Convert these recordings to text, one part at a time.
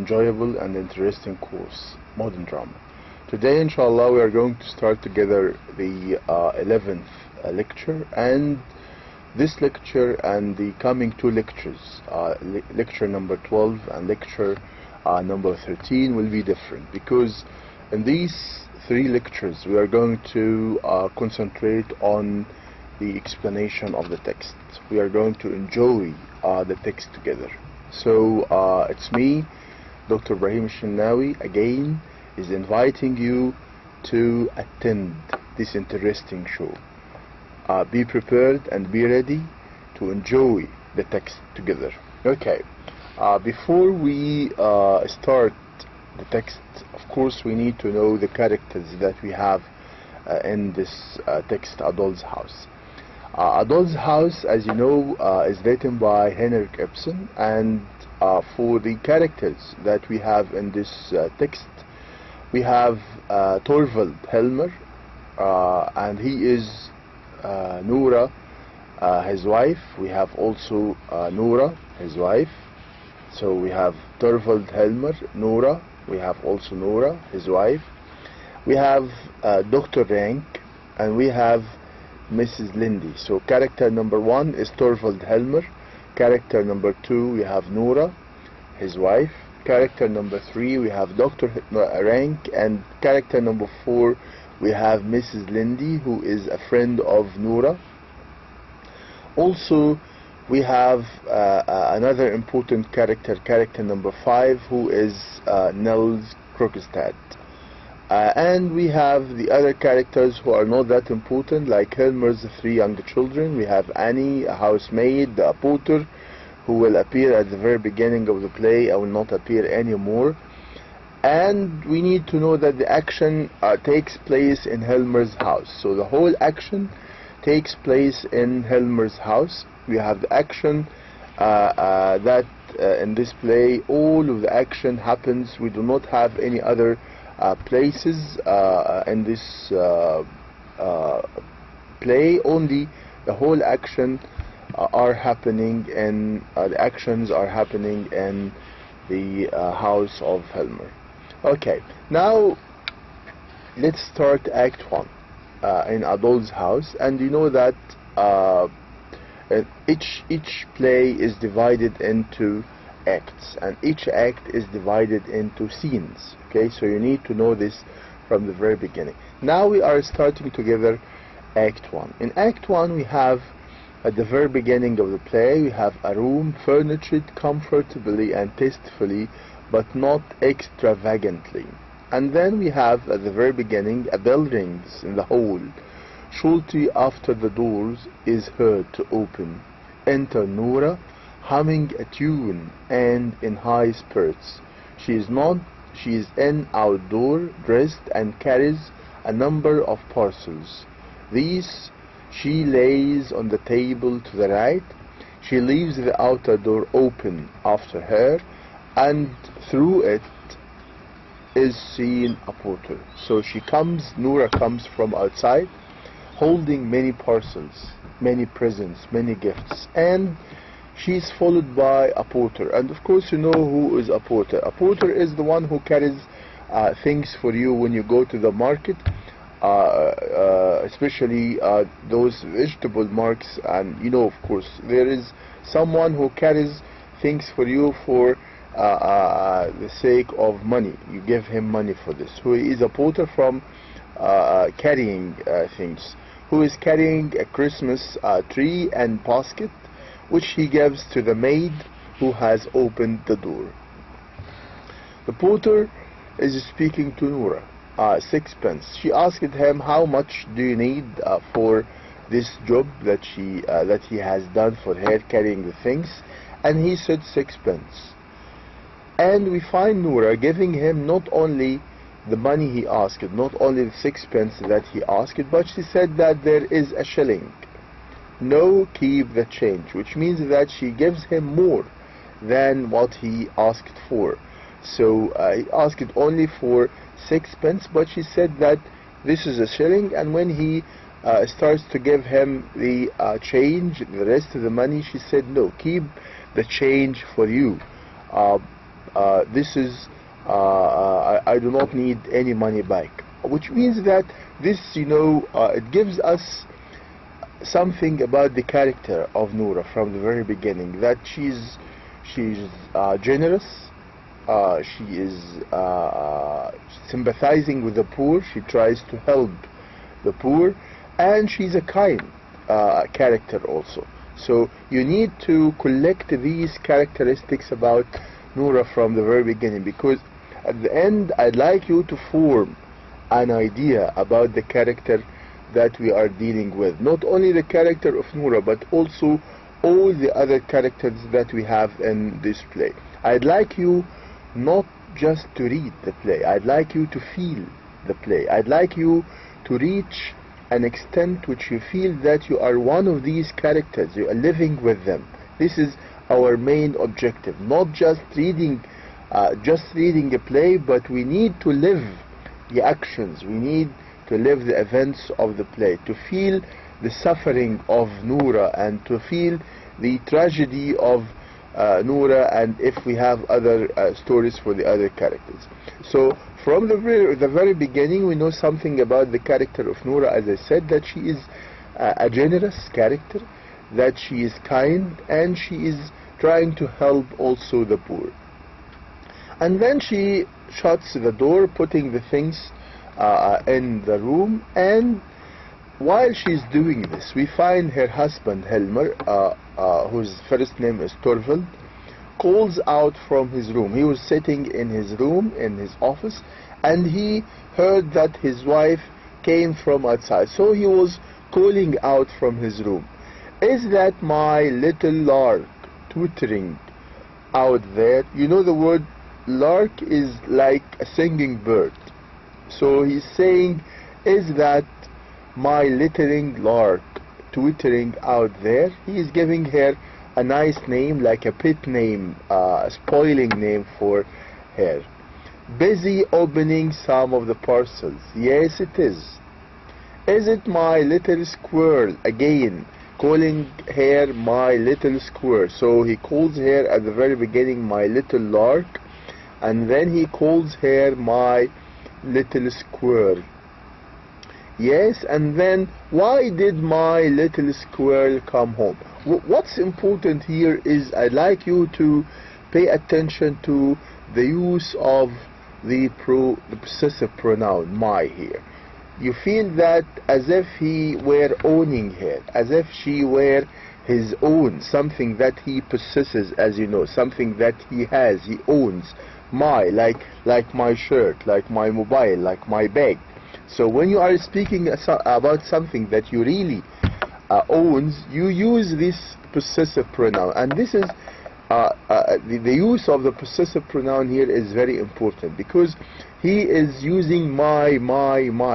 enjoyable and interesting course, Modern Drama. Today, inshallah, we are going to start together the 11th lecture, and this lecture and the coming two lectures, lecture number 12 and lecture number 13, will be different, because in these three lectures we are going to concentrate on the explanation of the text. We are going to enjoy the text together. So it's me, Dr. Ibrahim Elshinnawy, again is inviting you to attend this interesting show. Be prepared and be ready to enjoy the text together. Okay, before we start the text, of course we need to know the characters that we have in this text, Adol's House. Adol's House, as you know, is written by Henrik Ibsen, and for the characters that we have in this text, we have Torvald Helmer, and he is Nora, his wife. We have also Nora, his wife. So we have Torvald Helmer, Nora. We have also Nora, his wife. We have Dr. Rank, and we have Mrs. Lindy. So character number 1 is Torvald Helmer. Character number 2, we have Nora, his wife. Character number 3, we have Dr. Rank, and character number 4, we have Mrs. Lindy, who is a friend of Nora. Also, we have another important character, character number 5, who is Nels Krokstad. And we have the other characters who are not that important, like Helmer's 3 younger children. We have Annie, a housemaid, a porter, who will appear at the very beginning of the play and will not appear anymore. And we need to know that the action takes place in Helmer's house. So the whole action takes place in Helmer's house. We have the action that in this play, all of the action happens. We do not have any other places in this play. Only the whole action are happening, and the actions are happening in the house of Helmer. Okay, now let's start Act 1 in Adol's House. And you know that each play is divided into acts, and each act is divided into scenes. Okay, so you need to know this from the very beginning. Now we are starting together Act 1. In Act 1 we have, at the very beginning of the play, we have a room furnished comfortably and tastefully, but not extravagantly. And then we have at the very beginning a bell rings in the hall. Shortly after the doors is heard to open. Enter Nora, humming a tune and in high spirits. She is in outdoor, dressed, and carries a number of parcels. These she lays on the table to the right. She leaves the outer door open after her, and through it is seen a porter. So Nora comes from outside, holding many parcels, many presents, many gifts, and she's followed by a porter. And of course you know who is a porter. A porter is the one who carries things for you when you go to the market, especially those vegetable markets. And you know, of course, there is someone who carries things for you for the sake of money. You give him money for this. Who is a porter from carrying things, who is carrying a Christmas tree and basket, which he gives to the maid who has opened the door. The porter is speaking to Nora. 6 pence. She asked him, how much do you need for this job that he has done for her, carrying the things? And he said 6 pence. And we find Nora giving him not only the money he asked, not only the 6 pence that he asked, but she said that there is a shilling. No, keep the change, which means that she gives him more than what he asked for. So he asked only for 6 pence, but she said that this is a shilling. And when he starts to give him the change, the rest of the money, she said, no, keep the change for you. this is I do not need any money back, which means that this, it gives us something about the character of Noura from the very beginning, that she's generous, she is sympathizing with the poor, she tries to help the poor, and she's a kind character also. So you need to collect these characteristics about Noura from the very beginning, because at the end I'd like you to form an idea about the character that we are dealing with. Not only the character of Noura, but also all the other characters that we have in this play. I'd like you not just to read the play, I'd like you to feel the play. I'd like you to reach an extent which you feel that you are one of these characters, you are living with them. This is our main objective, not just reading a play, but we need to live the actions, we need to live the events of the play, to feel the suffering of Noura and to feel the tragedy of Noura, and if we have other stories for the other characters. So from the very beginning we know something about the character of Noura, as I said, that she is a generous character, that she is kind, and she is trying to help also the poor. And then she shuts the door, putting the things in the room, and while she's doing this we find her husband Helmer, whose first name is Torvald, calls out from his room. He was sitting in his room, in his office, and he heard that his wife came from outside, so he was calling out from his room, "Is that my little lark twittering out there?" You know, the word lark is like a singing bird. So he's saying, "Is that my littering lark twittering out there?" He is giving her a nice name, like a pet name, a spoiling name for her. "Busy opening some of the parcels." Yes, it is. "Is it my little squirrel?" Again, calling her my little squirrel. So he calls her at the very beginning my little lark, and then he calls her my little squirrel. Yes, and then, "Why did my little squirrel come home?" What's important here is I'd like you to pay attention to the use of the possessive pronoun my here. You feel that as if he were owning her, as if she were his own, something that he possesses, as you know, something that he has, he owns. My, like my shirt, like my mobile, like my bag. So when you are speaking about something that you really owns, you use this possessive pronoun, and this is the use of the possessive pronoun here is very important, because he is using my,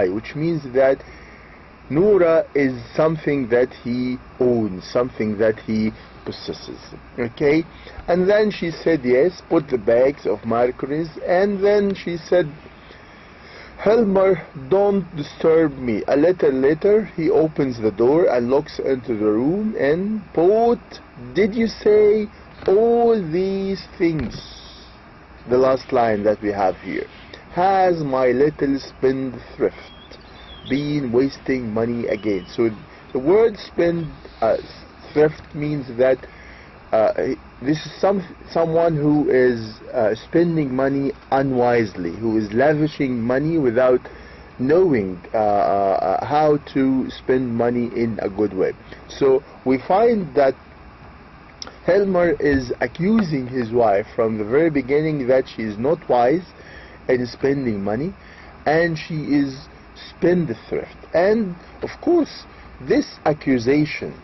which means that Noura is something that he owns, something that he possesses. Okay, and then she said yes, put the bags of mercuries, and then she said, "Helmer, don't disturb me." A little later he opens the door and looks into the room and put, did you say all these things? The last line that we have here. Has my little spendthrift been wasting money again? So the word spendthrift means that this is someone who is spending money unwisely, who is lavishing money without knowing how to spend money in a good way. So we find that Helmer is accusing his wife from the very beginning that she is not wise in spending money, and she is spendthrift. And of course this accusation,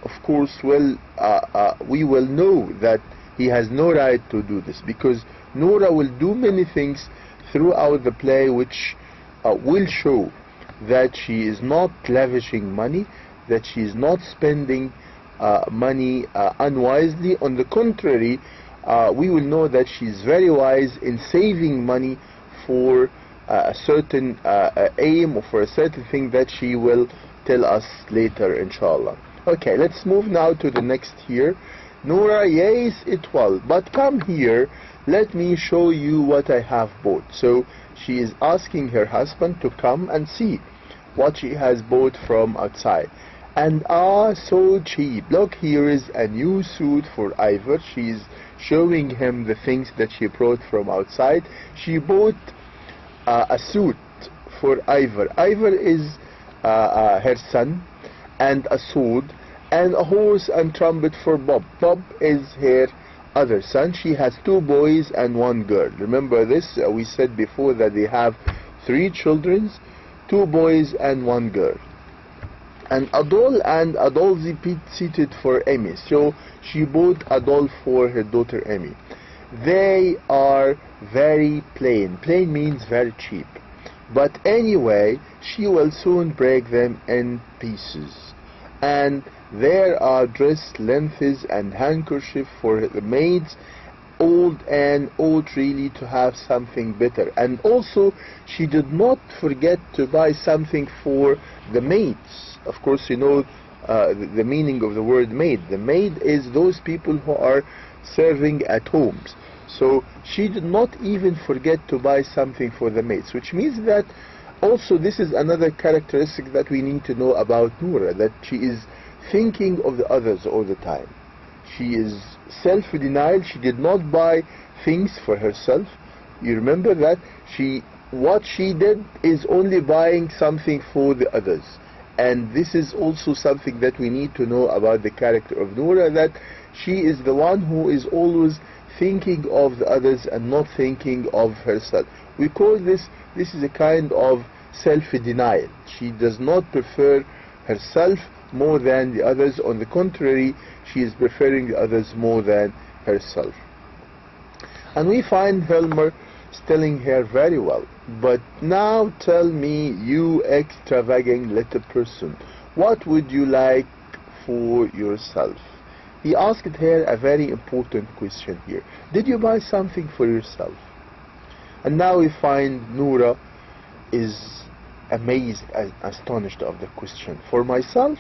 of course, we will know that he has no right to do this, because Noura will do many things throughout the play which will show that she is not lavishing money, that she is not spending money unwisely. On the contrary, we will know that she is very wise in saving money for a certain aim, or for a certain thing that she will tell us later, inshallah. Okay, let's move now to the next here. Noura, yes, it will, but come here let me show you what I have bought. So she is asking her husband to come and see what she has bought from outside. And so cheap. Look, here is a new suit for Ivor. She's showing him the things that she brought from outside. She bought a suit for Ivor. Ivor is her son, and a sword, and a horse and trumpet for Bob. Bob is her other son. She has 2 boys and 1 girl. Remember this? We said before that they have 3 children, 2 boys and 1 girl. And a doll and a doll seated for Emmy. So she bought a doll for her daughter Emmy. They are very plain. Plain means very cheap. But anyway, she will soon break them in pieces. And there are dress lengths and handkerchief for the maids, old and old really, to have something better. And also she did not forget to buy something for the maids. Of course, you know the meaning of the word maid. The maid is those people who are serving at homes. So she did not even forget to buy something for the maids, which means that also this is another characteristic that we need to know about Noura, that she is thinking of the others all the time. She is self-denial. She did not buy things for herself. You remember that what she did is only buying something for the others. And this is also something that we need to know about the character of Noura, that she is the one who is always thinking of the others and not thinking of herself. We call this is a kind of self-denial. She does not prefer herself more than the others. On the contrary, she is preferring the others more than herself. And we find Helmer telling her very well, but now tell me, you extravagant little person, what would you like for yourself? He asked her a very important question here. Did you buy something for yourself? And now we find Noura is amazed and astonished of the question. For myself?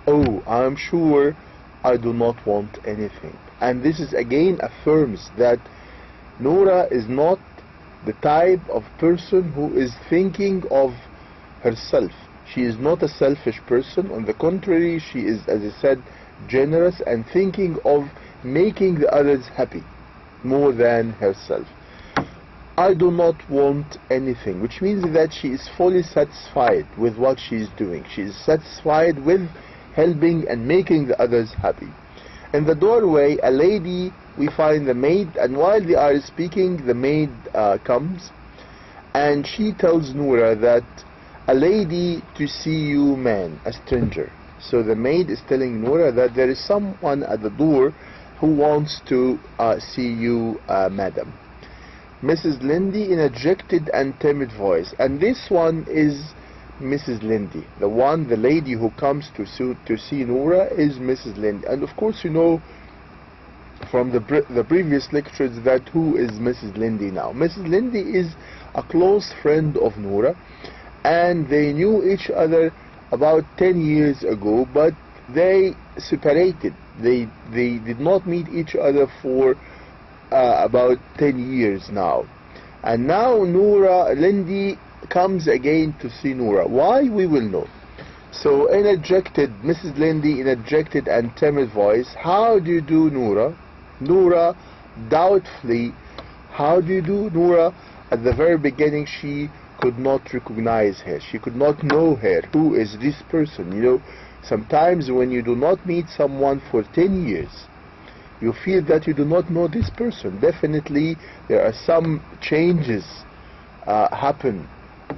Oh, I'm sure I do not want anything. And this is again affirms that Noura is not the type of person who is thinking of herself. She is not a selfish person. On the contrary, she is, as I said, generous and thinking of making the others happy more than herself. I do not want anything, which means that she is fully satisfied with what she is doing. She is satisfied with helping and making the others happy. In the doorway, a lady, we find the maid, and while they are speaking, the maid comes, and she tells Noura that a lady to see you, man, a stranger. So the maid is telling Noura that there is someone at the door who wants to see you, madam. Mrs. Lindy in a dejected and timid voice, and this one is Mrs. Lindy. The lady who comes to see Noura is Mrs. Lindy. And of course, you know from the previous lectures that who is Mrs. Lindy now. Mrs. Lindy is a close friend of Noura, and they knew each other about 10 years ago, but they separated. They did not meet each other for about 10 years now. And now Lindy comes again to see Noura. Why? We will know. So Mrs. Lindy in a dejected and timid voice, how do you do, Noura? Noura doubtfully, how do you do, Noura? At the very beginning she could not recognize her. She could not know her. Who is this person? You know, sometimes when you do not meet someone for 10 years, you feel that you do not know this person. Definitely there are some changes happen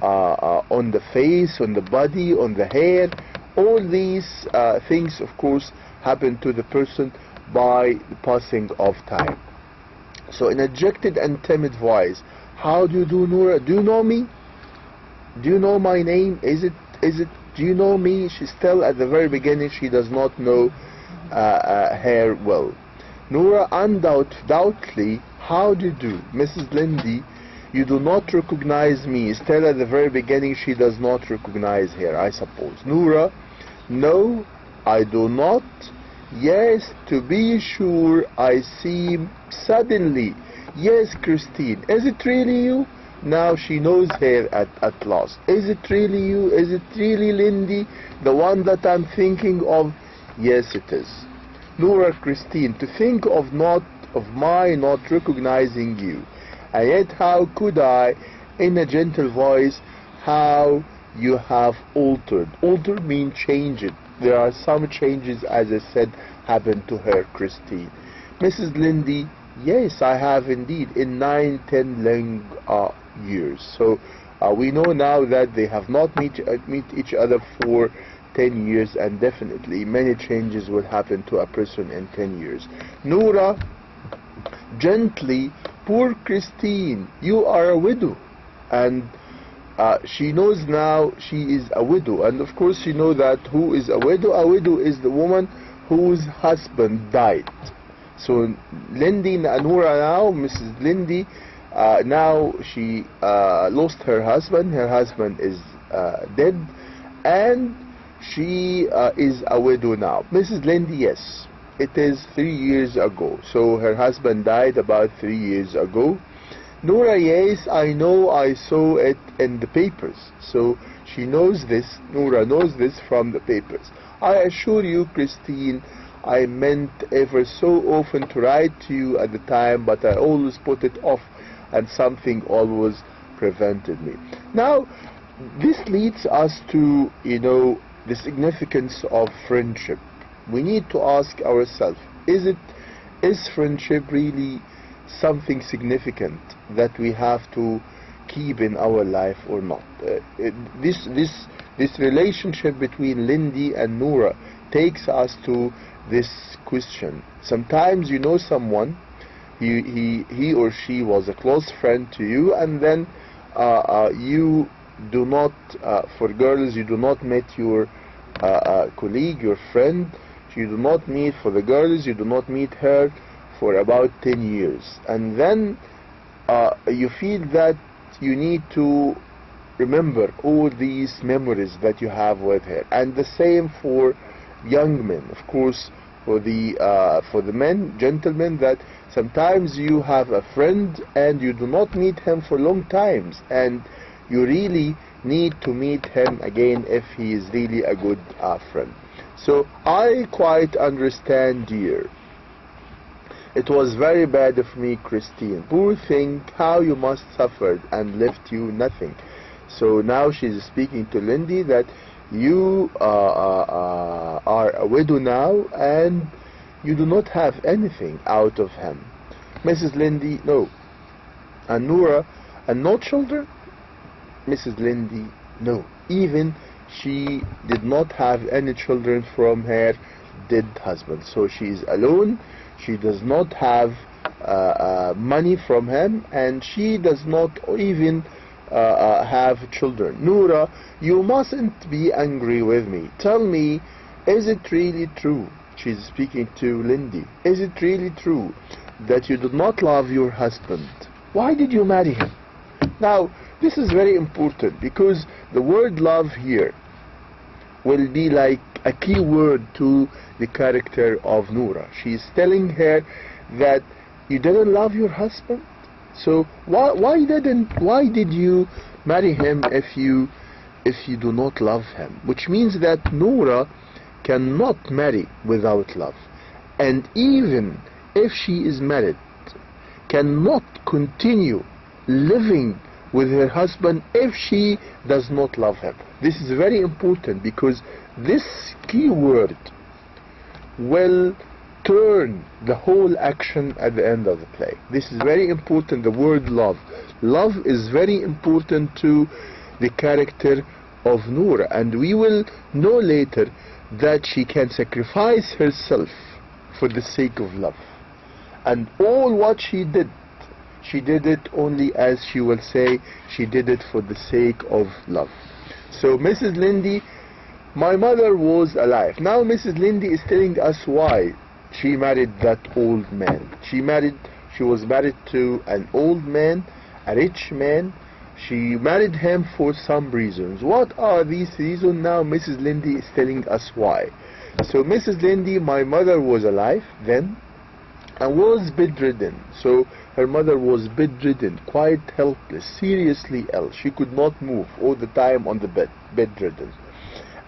on the face, on the body, on the hair. All these things, of course, happen to the person by the passing of time. So in a dejected and timid voice, how do you do, Noura? Do you know me? Do you know my name? Do you know me? She's still at the very beginning, she does not know her well. Noura undoubtedly, how do you do? Mrs. Lindy, you do not recognize me. Still at the very beginning, she does not recognize her, I suppose. Noura, no, I do not. Yes, to be sure, I seem suddenly. Yes, Christine, is it really you? Now she knows her at last. Is it really you? Is it really Lindy, the one that I'm thinking of? Yes, it is. Nora, Christine, to think of my not recognizing you. And yet how could I, in a gentle voice, how you have altered. Altered means changed. There are some changes, as I said, happened to her, Christine. Mrs. Lindy, yes, I have indeed, in 9-10 long years. So we know now that they have not meet each other for 10 years, and definitely many changes will happen to a person in 10 years. Nora, gently, poor Christine, you are a widow. And she knows now she is a widow, and of course she knows that who is a widow? A widow is the woman whose husband died. So Lindy Nora now, Mrs. Lindy, now she lost her husband. Her husband is dead, and she is a widow now. Mrs. Lindy, yes, it is 3 years ago. So her husband died about 3 years ago. Nora, yes, I know, I saw it in the papers. So she knows this, Nora knows this from the papers. I assure you, Christine, I meant ever so often to write to you at the time, but I always put it off, and something always prevented me. Now, this leads us to, the significance of friendship. We need to ask ourselves, is friendship really something significant that we have to keep in our life or not? This relationship between Lindy and Nora takes us to this question. Sometimes you know someone, he or she was a close friend to you, and then you do not, for girls, you do not meet your colleague, your friend. You do not meet, for the girls, you do not meet her for about 10 years, and then you feel that you need to remember all these memories that you have with her. And the same for young men, of course, for the men, gentlemen, that sometimes you have a friend and you do not meet him for long times, and you really need to meet him again if he is really a good friend. So I quite understand, dear. It was very bad of me, Christine. Poor thing, how you must suffered and left you nothing. So now she's speaking to Lindy that you are a widow now and you do not have anything out of him. Mrs. Lindy, no. And Nora, and no children? Mrs. Lindy, no. Even she did not have any children from her dead husband. So she is alone. She does not have money from him, and she does not even have children. Nora, you mustn't be angry with me. Tell me, is it really true? She's speaking to Lindy. Is it really true that you do not love your husband? Why did you marry him? Now, this is very important, because the word love here will be like a key word to the character of Nora. She is telling her that you didn't love your husband. So why did you marry him if you do not love him? Which means that Nora cannot marry without love, and even if she is married, cannot continue living with her husband if she does not love him. This is very important, because this key word will turn the whole action at the end of the play. This is very important, the word love. Love is very important to the character of Nora, and we will know later that she can sacrifice herself for the sake of love. And all what she did it only, as she will say, she did it for the sake of love. So Mrs. Lindy, my mother was alive. Now Mrs. Lindy is telling us why she married that old man. She was married to an old man, a rich man. She married him for some reasons. What are these reasons? Now Mrs. Lindy is telling us why. So Mrs. Lindy, my mother was alive then and was bedridden. So her mother was bedridden, quite helpless, seriously ill. She could not move, all the time on the bed, bedridden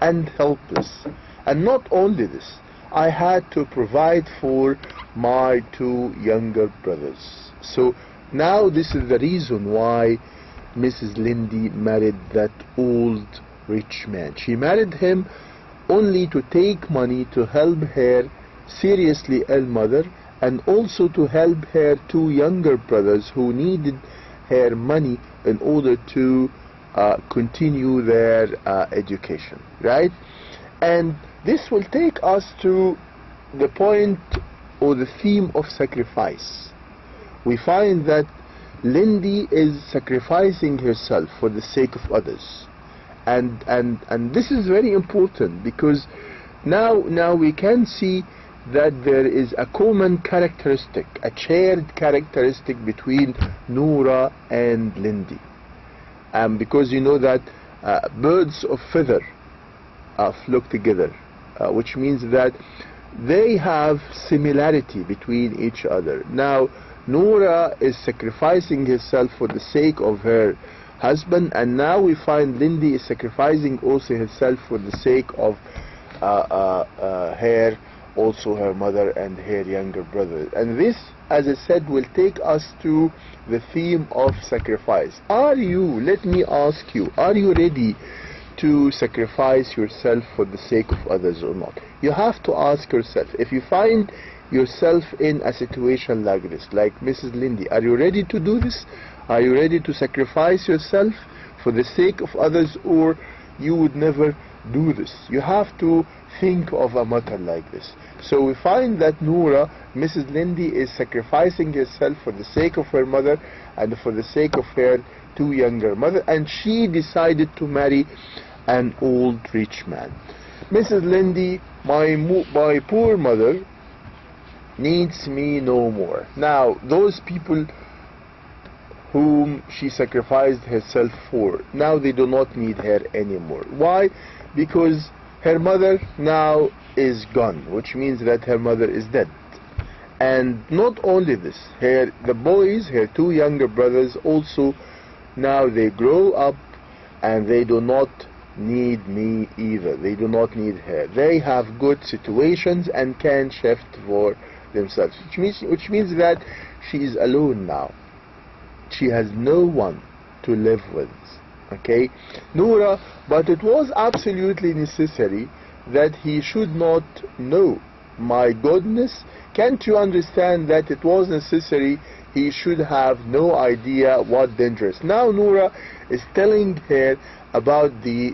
and helpless. And not only this, I had to provide for my two younger brothers. So now this is the reason why Mrs. Lindy married that old rich man. She married him only to take money to help her seriously ill mother, and also to help her two younger brothers who needed her money in order to continue their education, right? And this will take us to the point or the theme of sacrifice. We find that Lindy is sacrificing herself for the sake of others, and this is very important, because now we can see that there is a common characteristic, a shared characteristic between Noura and Lindy, because you know that birds of feather flock together, which means that they have similarity between each other. Now Noura is sacrificing herself for the sake of her husband, and now we find Lindy is sacrificing also herself for the sake of also her mother and her younger brother. And this, as I said, will take us to the theme of sacrifice. Are you, let me ask you, are you ready to sacrifice yourself for the sake of others or not? You have to ask yourself. If you find yourself in a situation like this, like Mrs. Lindy, are you ready to do this? Are you ready to sacrifice yourself for the sake of others, or you would never do this? You have to think of a matter like this. So we find that Noura, Mrs. Lindy, is sacrificing herself for the sake of her mother and for the sake of her two younger mother, and she decided to marry an old rich man. Mrs. Lindy, my poor mother needs me no more. Now those people whom she sacrificed herself for, now they do not need her anymore. Why? Because her mother now is gone, which means that her mother is dead. And not only this, the boys, her two younger brothers, also now they grow up and they do not need me either. They do not need her. They have good situations and can shift for themselves, which means that she is alone now. She has no one to live with. Okay, Noura, but it was absolutely necessary that he should not know. My goodness, can't you understand that it was necessary he should have no idea what dangerous? Now Noura is telling her about the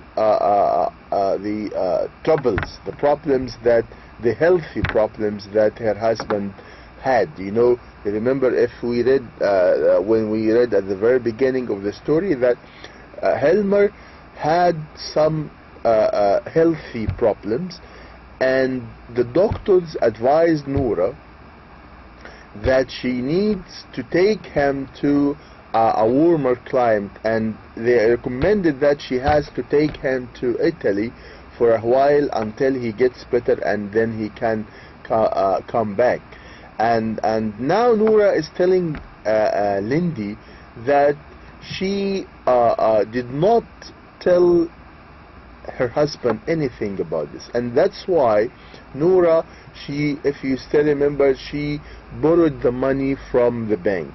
troubles, the problems, that the healthy problems that her husband had. You know, remember, if we read when we read at the very beginning of the story that Helmer had some healthy problems, and the doctors advised Noura that she needs to take him to a warmer climate, and they recommended that she has to take him to Italy for a while until he gets better, and then he can come back. And now Noura is telling Lindy that she did not tell her husband anything about this, and that's why Noura, if you still remember, she borrowed the money from the bank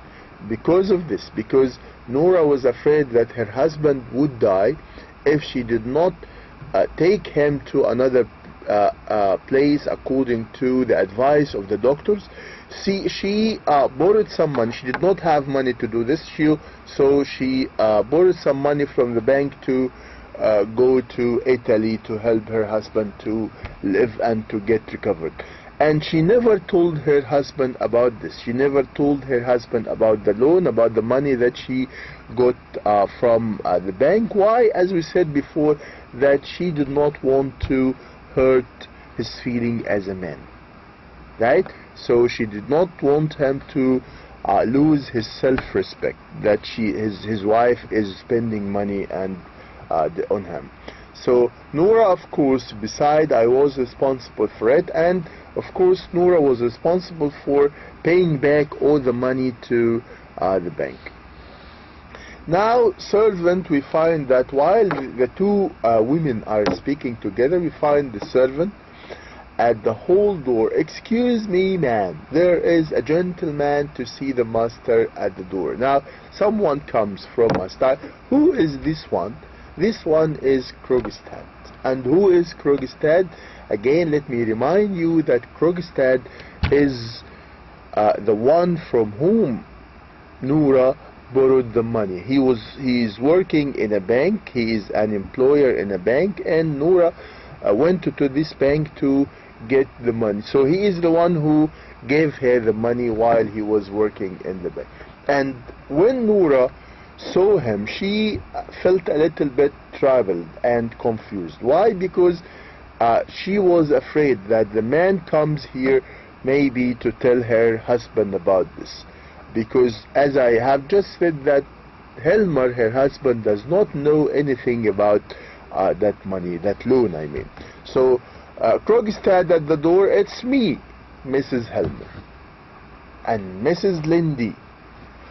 because of this, because Noura was afraid that her husband would die if she did not take him to another place according to the advice of the doctors. She borrowed some money. She did not have money to do this, so she borrowed some money from the bank to go to Italy to help her husband to live and to get recovered. And she never told her husband about this. She never told her husband about the loan, about the money that she got from the bank. Why? As we said before, that she did not want to hurt his feeling as a man, right? So she did not want him to lose his self-respect, that his wife is spending money and on him. So Noura, of course, beside I was responsible for it, and of course Noura was responsible for paying back all the money to the bank. Now, servant, we find that while the two women are speaking together, we find the servant at the hall door. Excuse me, ma'am, there is a gentleman to see the master at the door. Now, someone comes from us. Who is this one? This one is Krogstad. And who is Krogstad? Again, let me remind you that Krogstad is the one from whom Noura borrowed the money. He is working in a bank. He is an employer in a bank, and Noura went to this bank to get the money. So he is the one who gave her the money while he was working in the bank. And when Noura saw him, she felt a little bit troubled and confused. Why? Because she was afraid that the man comes here maybe to tell her husband about this. Because as I have just said, that Helmer, her husband, does not know anything about that money, that loan I mean. So Krogstad at the door, it's me, Mrs. Helmer. And Mrs. Lindy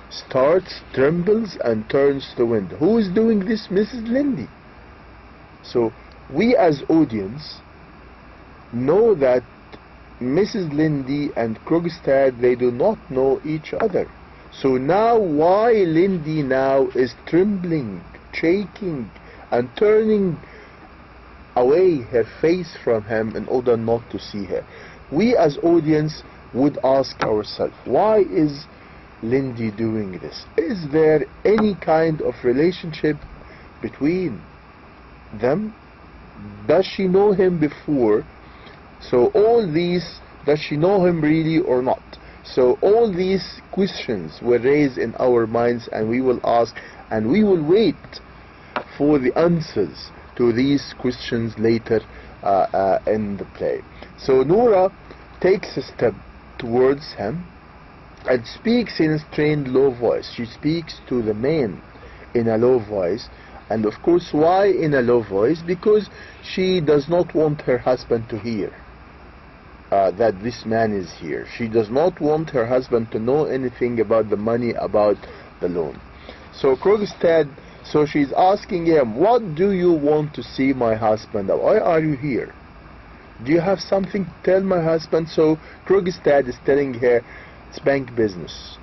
starts, trembles, and turns to the window. Who is doing this? Mrs. Lindy. So we as audience know that Mrs. Lindy and Krogstad, they do not know each other. So now why Lindy now is trembling, shaking, and turning away her face from him in order not to see her? We as audience would ask ourselves, why is Lindy doing this? Is there any kind of relationship between them? Does she know him before? So all these, does she know him really or not? So all these questions were raised in our minds, and we will ask, and we will wait for the answers to these questions later in the play. So Noura takes a step towards him and speaks in a strained low voice. She speaks to the man in a low voice. And of course, why in a low voice? Because she does not want her husband to hear that this man is here. She does not want her husband to know anything about the money, about the loan. So Krogstad, so she's asking him, what do you want to see my husband? Why are you here? Do you have something to tell my husband? So Krogstad is telling her, it's bank business.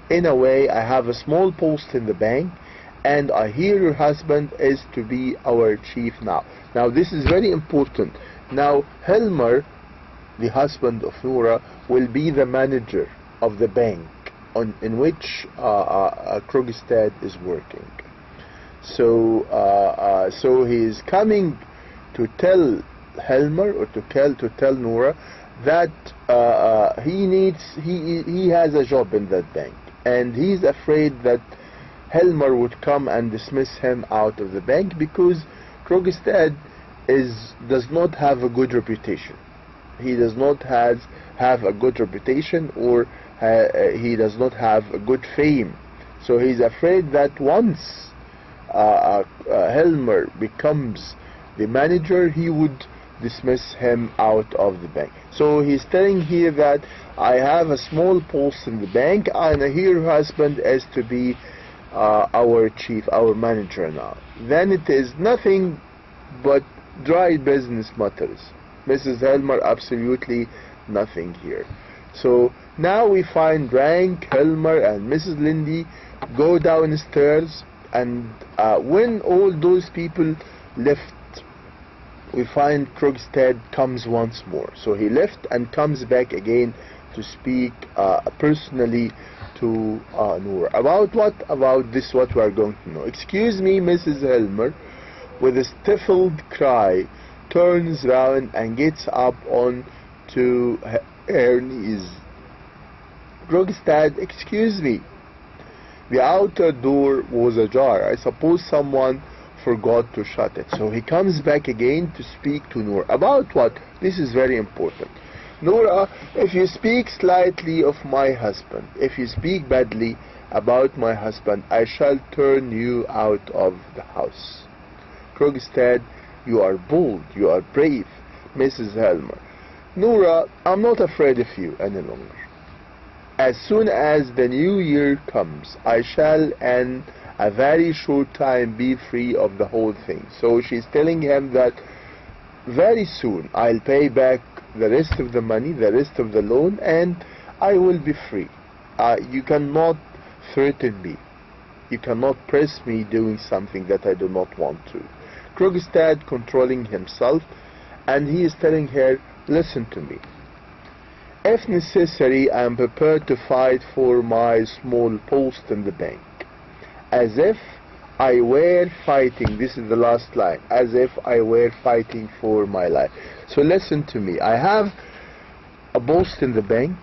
In a way, I have a small post in the bank, and I hear your husband is to be our chief now. Now this is very important. Now Helmer, the husband of Noura, will be the manager of the bank in which Krogstad is working. So so he is coming to tell Helmer, or to tell Noura, that he has a job in that bank, and he's afraid that Helmer would come and dismiss him out of the bank because Krogstad does not have a good reputation. He does not have a good reputation, or he does not have a good fame. So he's afraid that once Helmer becomes the manager, he would dismiss him out of the bank. So he's telling here that I have a small post in the bank, and I hear your husband is to be our chief, our manager now. Then it is nothing but dry business matters. Mrs. Helmer, absolutely nothing here. So now we find Rank, Helmer, and Mrs. Lindy go downstairs, and when all those people left, we find Krogstad comes once more. So he left and comes back again to speak personally to Noura. About what? About this, what we are going to know. Excuse me, Mrs. Helmer, with a stifled cry, turns round and gets up on to her knees. Krogstad, excuse me. The outer door was ajar. I suppose someone forgot to shut it. So he comes back again to speak to Noura. About what? This is very important. Noura, if you speak slightly of my husband, if you speak badly about my husband, I shall turn you out of the house. Krogstad You are bold. You are brave, Mrs. Helmer. Noura, I'm not afraid of you any longer. As soon as the new year comes, I shall in a very short time be free of the whole thing. So she's telling him that very soon I'll pay back the rest of the money, the rest of the loan, and I will be free. You cannot threaten me. You cannot press me doing something that I do not want to. Krogstad controlling himself, and he is telling her, listen to me. If necessary, I am prepared to fight for my small post in the bank. As if I were fighting, this is the last line, as if I were fighting for my life. So listen to me. I have a post in the bank,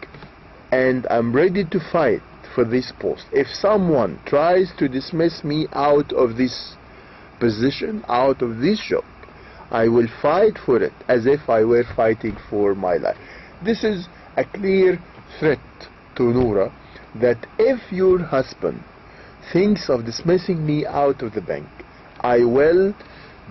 and I'm ready to fight for this post. If someone tries to dismiss me out of this position, out of this job, I will fight for it as if I were fighting for my life. This is a clear threat to Noura that if your husband thinks of dismissing me out of the bank, I will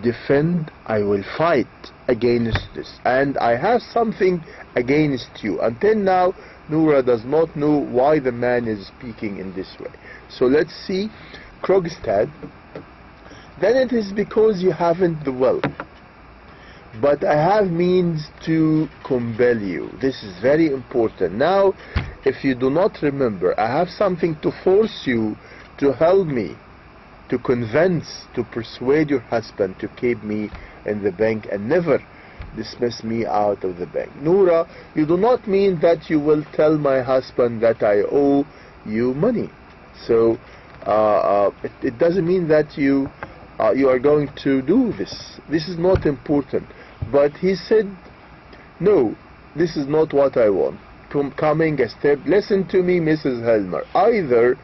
defend, I will fight against this, and I have something against you. Until now, Noura does not know why the man is speaking in this way. So let's see. Krogstad, then it is because you haven't the wealth, but I have means to compel you. This is very important. Now, if you do not remember, I have something to force you to help me, to convince, to persuade your husband to keep me in the bank and never dismiss me out of the bank. Noura, you do not mean that you will tell my husband that I owe you money. So it doesn't mean that you are going to do this. This is not important. But he said, no, this is not what I want. Coming a step, listen to me, Mrs. Helmer. Either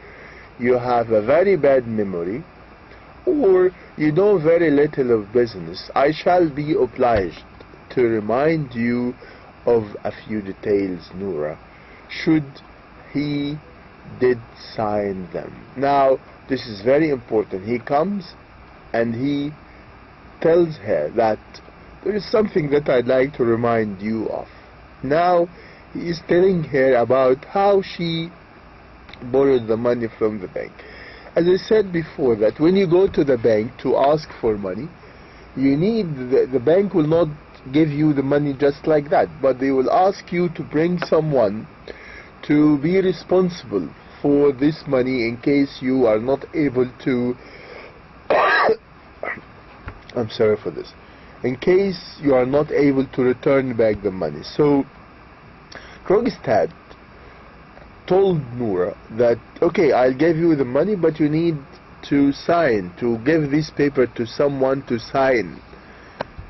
you have a very bad memory, or you know very little of business. I shall be obliged to remind you of a few details, Noura, should he did sign them. Now, this is very important. He comes and he tells her that there is something that I'd like to remind you of. Now, he is telling her about how she borrowed the money from the bank. As I said before, that when you go to the bank to ask for money, you need, the bank will not give you the money just like that, but they will ask you to bring someone to be responsible for this money in case you are not able to I'm sorry for this, in case you are not able to return back the money. So Krogstad told Noura that, okay, I'll give you the money, but you need to sign, to give this paper to someone to sign,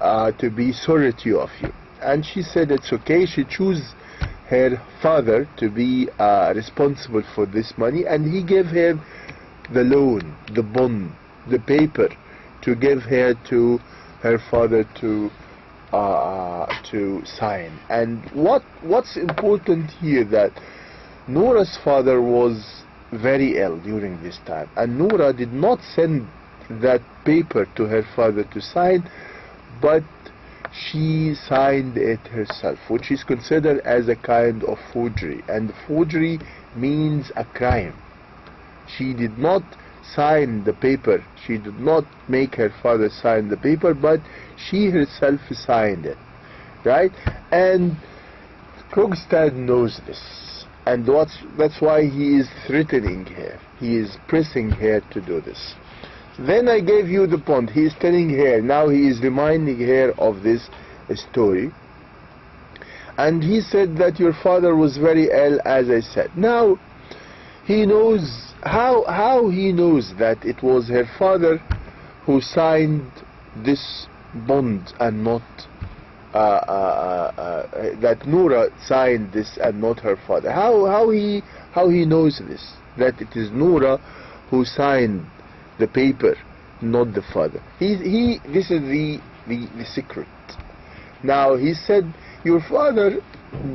to be surety of you. And she said it's okay. She chose her father to be responsible for this money, and he gave her the loan, the bond, the paper, to give her to her father to sign. And what's important here, that Noura's father was very ill during this time, and Noura did not send that paper to her father to sign, but she signed it herself, which is considered as a kind of forgery, and forgery means a crime. She did not sign the paper, she did not make her father sign the paper, but she herself signed it, right? And Krogstad knows this, and that's why he is threatening her, he is pressing her to do this. Then I gave you the bond. He is telling her, now he is reminding her of this story. And he said that your father was very ill, as I said. Now, he knows, how he knows that it was her father who signed this bond and not, that Noura signed this and not her father. How he knows this, that it is Noura who signed the paper, not the father. This is the secret. Now, he said, your father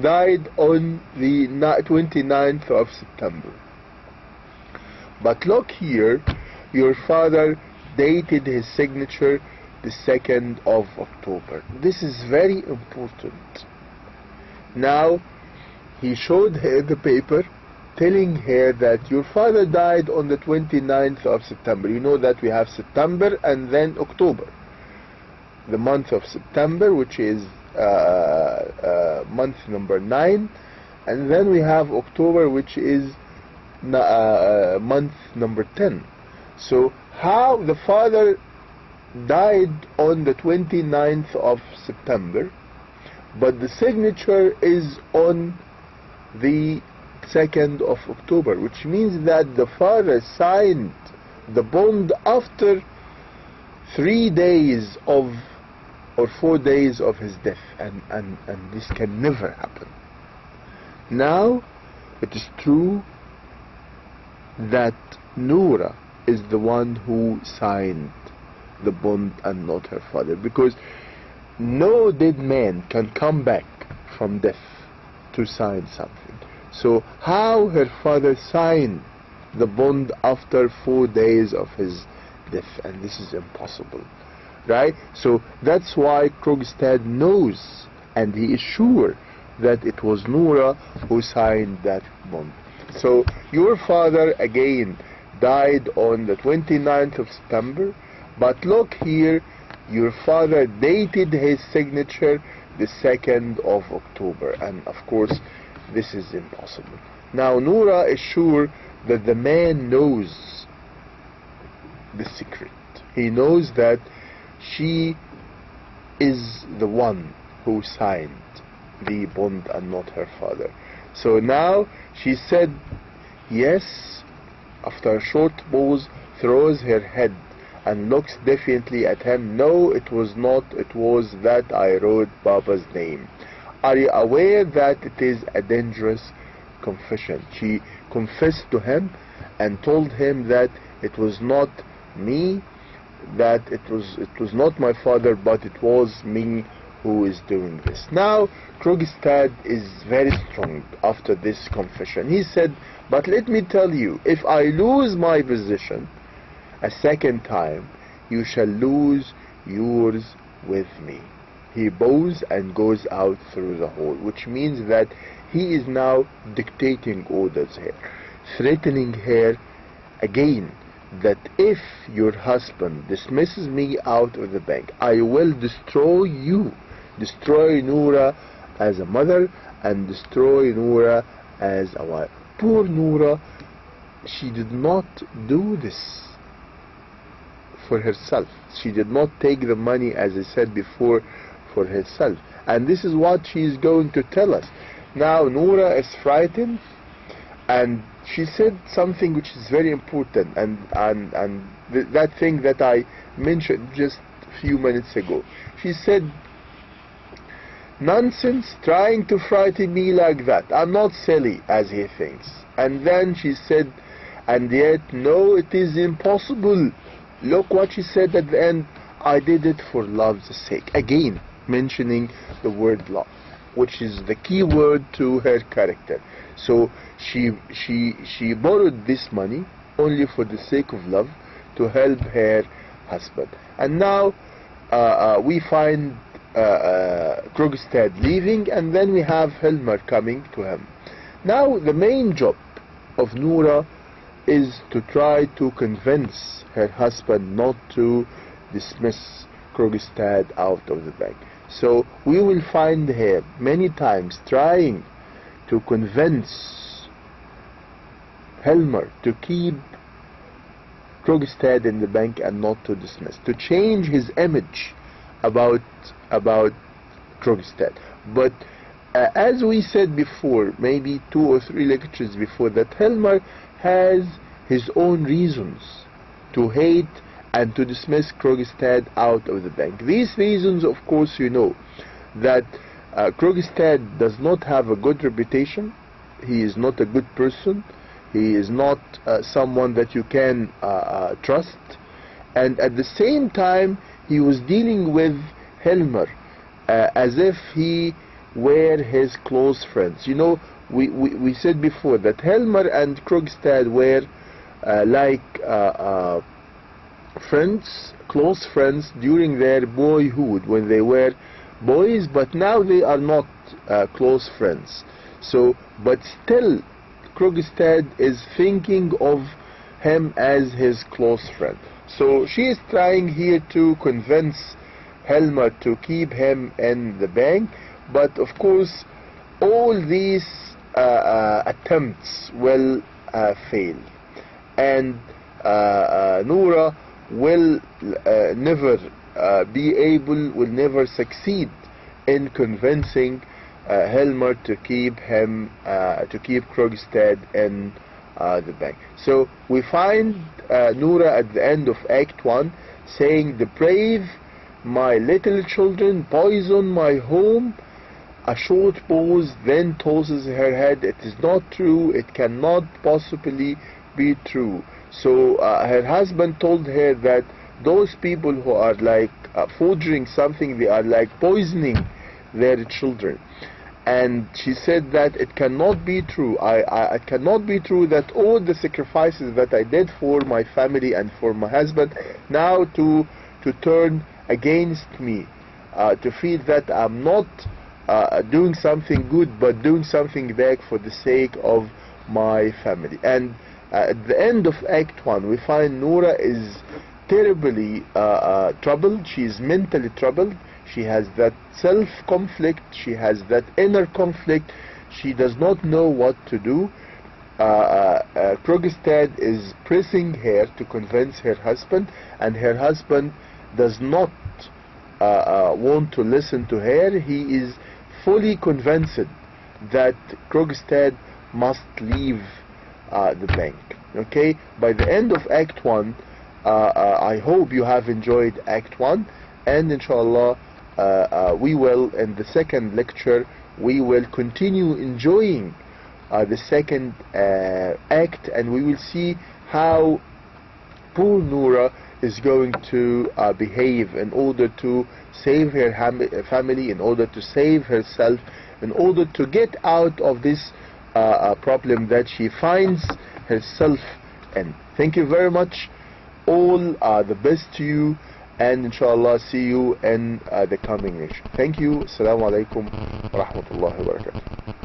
died on the 29th of September. But look here, your father dated his signature the 2nd of October. This is very important. Now, he showed her the paper telling her that your father died on the 29th of September. You know that we have September and then October. The month of September, which is month number 9, and then we have October, which is month number 10. So how the father died on the 29th of September, but the signature is on the 2nd of October, which means that the father signed the bond after 3 days of or 4 days of his death, and this can never happen. Now it is true that Noura is the one who signed the bond and not her father, because no dead man can come back from death to sign something. So how her father signed the bond after 4 days of his death? And this is impossible, right? So that's why Krogstad knows, and he is sure that it was Noura who signed that bond. So your father again died on the 29th of September, but look here, your father dated his signature the 2nd of October, and of course this is impossible. Now Noura is sure that the man knows the secret. He knows that she is the one who signed the bond and not her father. So now she said yes, after a short pause, throws her head and looks defiantly at him. No, it was not. It was that I wrote Baba's name. Are you aware that it is a dangerous confession? She confessed to him and told him that it was not me, that it was not my father, but it was me who is doing this. Now Krogstad is very strong after this confession. He said, but let me tell you, if I lose my position a second time, you shall lose yours with me. He bows and goes out through the hall, which means that he is now dictating orders here, threatening her again that if your husband dismisses me out of the bank, I will destroy you, destroy Noura as a mother and destroy Noura as a wife. Poor Noura, she did not do this for herself. She did not take the money, as I said before, for herself. And this is what she is going to tell us. Now Noura is frightened, and she said something which is very important, and that thing that I mentioned just a few minutes ago. She said, nonsense, trying to frighten me like that. I'm not silly as he thinks. And then she said, and yet no, it is impossible. Look what she said at the end. I did it for love's sake. Again mentioning the word love, which is the key word to her character. So she borrowed this money only for the sake of love, to help her husband. And now we find Krogstad leaving, and then we have Helmer coming to him. Now the main job of Noura is to try to convince her husband not to dismiss Krogstad out of the bank. So we will find her many times trying to convince Helmer to keep Krogstad in the bank and not to dismiss, to change his image about Krogstad. But as we said before, maybe 2 or 3 lectures before, that Helmer has his own reasons to hate and to dismiss Krogstad out of the bank. These reasons, of course, you know that Krogstad does not have a good reputation. He is not a good person. He is not someone that you can trust. And at the same time, he was dealing with Helmer as if he were his close friends. You know, we said before that Helmer and Krogstad were like friends, close friends during their boyhood when they were boys, but now they are not close friends. So, but still Krogstad is thinking of him as his close friend. So she is trying here to convince Helmer to keep him in the bank, but of course all these attempts will fail, and Noura will never succeed in convincing Helmer to keep Krogstad in the bank. So we find Noura at the end of Act 1 saying, "The brave, my little children, poison my home." A short pause, then tosses her head. It is not true. It cannot possibly be true. So her husband told her that those people who are like forging something, they are like poisoning their children. And she said that it cannot be true. It cannot be true that all the sacrifices that I did for my family and for my husband now to turn against me, to feel that I'm not doing something good, but doing something back for the sake of my family. And at the end of Act 1, we find Noura is terribly troubled. She is mentally troubled. She has that self-conflict. She has that inner conflict. She does not know what to do. Krogstad is pressing her to convince her husband, and her husband does not want to listen to her. He is fully convinced that Krogstad must leave the bank. Okay, by the end of Act 1, I hope you have enjoyed Act 1, and inshallah we will, in the second lecture, we will continue enjoying the second act, and we will see how poor Noura is going to behave in order to save her family, in order to save herself, in order to get out of this problem that she finds herself in. Thank you very much. All the best to you, and inshallah see you in the coming lecture. Thank you. Assalamu alaikum wa rahmatullahi wa barakatuh.